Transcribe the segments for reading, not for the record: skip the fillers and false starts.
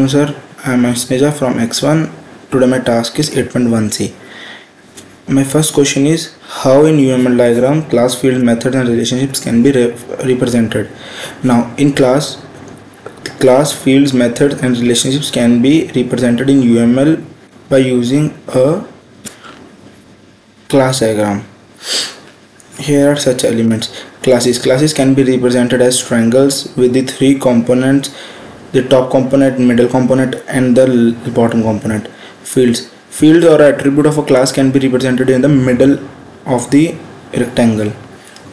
afternoon, sir. I am Asneja from X1. Today my task is 8.1c. My first question is how in UML diagram class, field, method and relationships can be represented. Now in class fields, methods and relationships can be represented in UML by using a class diagram. Here are such elements. Classes can be represented as triangles with the three components: the top component, middle component and the bottom component. Fields or attribute of a class can be represented in the middle of the rectangle.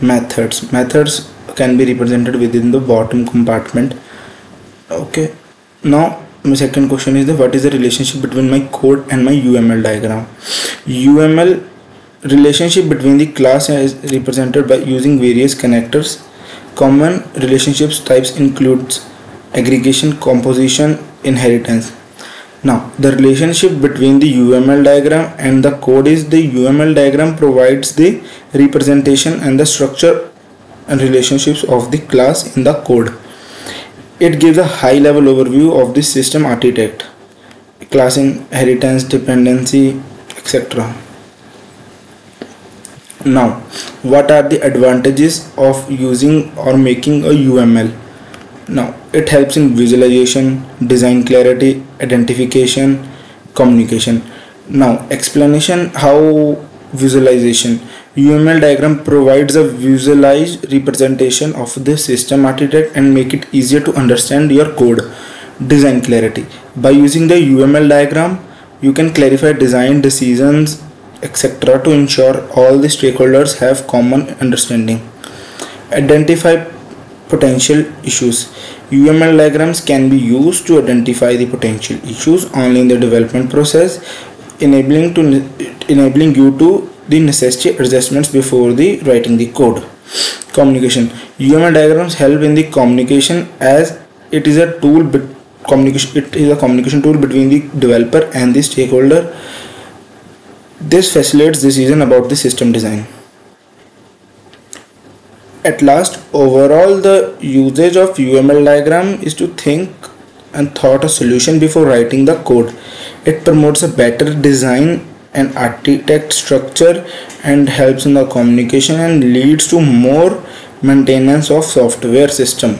Methods can be represented within the bottom compartment. Okay, now my second question is what is the relationship between my code and my UML diagram. UML relationship between the class is represented by using various connectors. Common relationships types includes aggregation, composition, inheritance. Now the relationship between the UML diagram and the code is the UML diagram provides the representation and the structure and relationships of the class in the code. It gives a high level overview of the system architect, class inheritance, dependency, etc. Now, what are the advantages of using or making a UML? Now, it helps in visualization, design clarity, identification, communication. Now, explanation how visualization. UML diagram provides a visualized representation of the system architect and make it easier to understand your code. Design clarity. By using the UML diagram, you can clarify design decisions, etc. to ensure all the stakeholders have common understanding. Identify potential issues. UML diagrams can be used to identify the potential issues only in the development process, enabling you to the necessary adjustments before the writing the code. Communication. UML diagrams help in the communication as it is a communication tool between the developer and the stakeholder. This facilitates decision about the system design. At last, overall the usage of UML diagram is to think and thought a solution before writing the code. It promotes a better design and architect structure and helps in the communication and leads to more maintenance of software system.